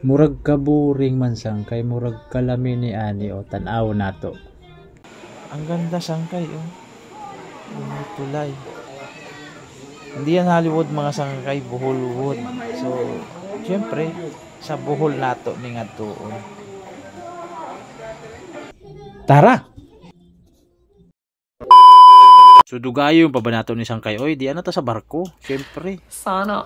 Murag kaburing man sangkay, murag kalamin ni ani o tanaw nato. Ang ganda sangkay oh. Tulay. Hindi yan Hollywood mga sangkay, Boholwood. So, syempre sa Bohol nato ni ngadtuon. Tara. So dugayon pa ba nato ni sangkay? Oy, di ana ta sa barko. Syempre. Sana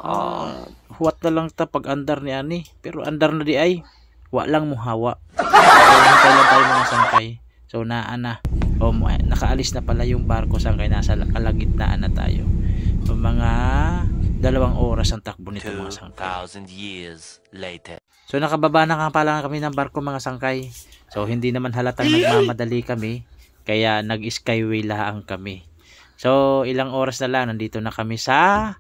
Huwat na lang ta pag andar ni ani. Pero andar na di ay. Wa lang mo hawa. So, hintay lang tayo mga sangkay. So naana. O nakaalis na pala yung barko sangkay. Nasa kalagitnaan na tayo. So mga 2 oras ang takbo nito mga sangkay. 2,000 years later. So nakababa na nga pala kami ng barko mga sangkay. So hindi naman halatang nagmamadali kami. Kaya nag-skyway lang kami. So, ilang oras na lang, nandito na kami sa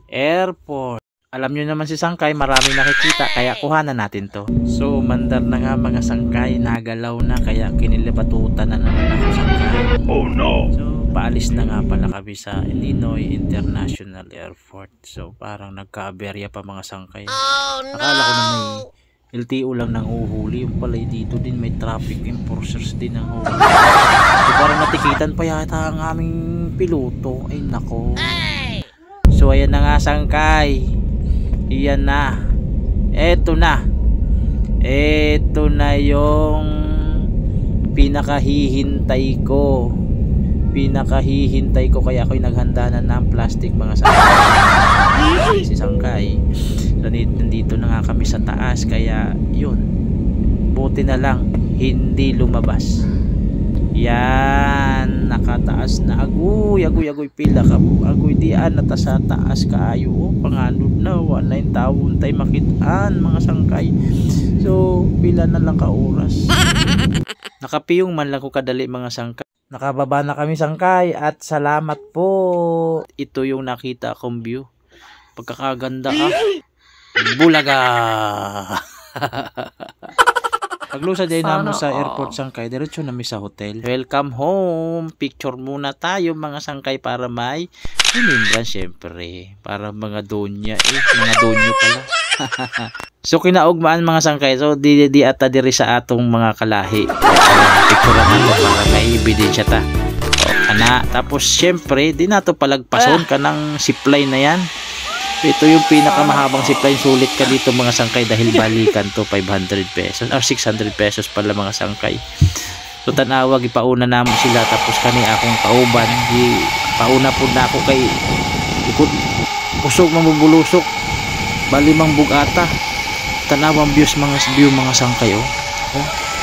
airport. Alam nyo naman si sangkay, maraming nakikita, kaya kuhanan natin to. So, mandar na nga mga sangkay, nagalaw na, kaya kinilibatutan na naman ako sangkay. Oh no! So, paalis na nga pala kami sa Ninoy International Airport. So, parang nagka-aberya pa mga sangkay. Oh no! Akala ko na may LTO lang nang uhuli. Yung pala dito din may traffic enforcers din ang uhuli. So, parang natikitan pa yata ang aming piloto. Ay nako. So ayan na nga sangkay. Iyan na. Eto na. Eto na yung pinakahihintay ko. Pinakahihintay ko, kaya ako'y naghanda na ng plastic mga sangkay. Si sangkay. So nandito na nga kami sa taas, kaya yun. Buti na lang hindi lumabas. Yan, nakataas na agoy pila ka agoy dian nata sa taas kaayo panganod na wala yung taon tay makitaan mga sangkay. So pila na lang ka oras. Nakapiyong man lang ko kadali mga sangkay. Nakababa na kami sangkay at salamat po. Ito yung nakita kong view. Pagkakaganda Bulaga. Paglusa din namo sa airport sangkay, diretso na mi sa hotel. Welcome home. Picture muna tayo mga sangkay para may remembrance syempre. Para mga donya mga donyo pala. So kinaugmaan mga sangkay. So di ata diri sa atong mga kalahi. Picture nato para may ebidensya ta. O kana, tapos syempre di nato palagpason kanang zipline na yan. Ito yung pinakamahabang zipline, sulit ka dito mga sangkay dahil balikan to 500 pesos or 600 pesos pala mga sangkay. So tanawag ipauna namo sila, tapos kani akong kauban pauna po na ako kay ikot usog mabubulusok bali mang bugata. Tanawang views mga sangkay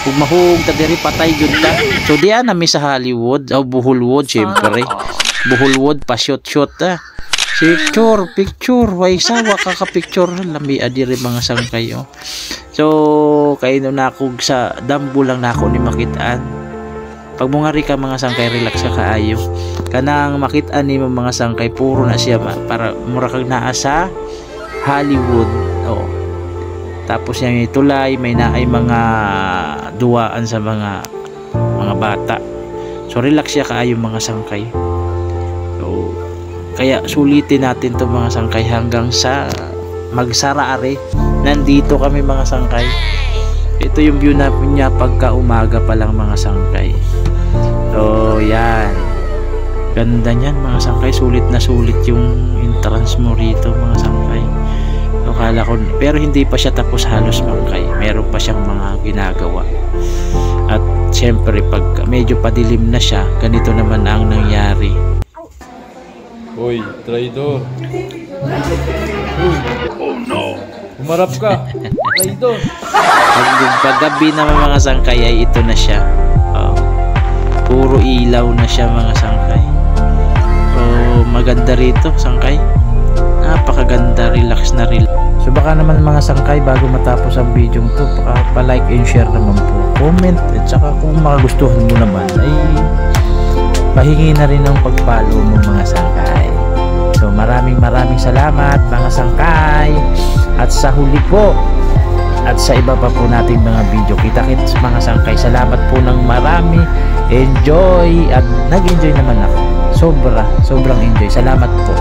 kung mahug ta diri patay gyud ta. So diyan na mi sa Hollywood o Boholwood syempre. Boholwood pa shoot picture way sawa kaka-picture lambi adiri mga sangkay So kaino na ako sa dambo lang na ako ni makitaan. Pag mungari ka mga sangkay, relax ka kaayo. Kanang makitaan ni mga sangkay puro na siya para mura kag naa sa Hollywood. Tapos yung tulay may naay mga duwaan sa mga bata. So relax siya kaayo mga sangkay. Kaya sulitin natin to mga sangkay hanggang sa magsara are. Nandito kami mga sangkay. Ito yung view natin niya pagka umaga pa lang mga sangkay. So yan. Ganda niyan mga sangkay. Sulit na sulit yung entrance mo rito mga sangkay. So, kala ko, pero hindi pa siya tapos halos sangkay. Meron pa siyang mga ginagawa. At syempre pag medyo padilim na siya, ganito naman ang nangyari. Hoy, traidor. Oh no. Umarap ka. Traidor. Paggabi naman mga sangkay ay ito na siya. Puro ilaw na siya mga sangkay. So maganda rito sangkay. Napakaganda, relax na relax. So baka naman mga sangkay, bago matapos ang video to, pa-like and share naman po. Comment at saka kung magustuhan mo naman ay pahingi na rin ng pag-follow mo mga sangkay. So maraming salamat mga sangkay. At sa huli po at sa iba pa po nating mga video, kita-kits mga sangkay. Salamat po ng marami. Enjoy. At nag-enjoy naman ako. Sobrang enjoy. Salamat po.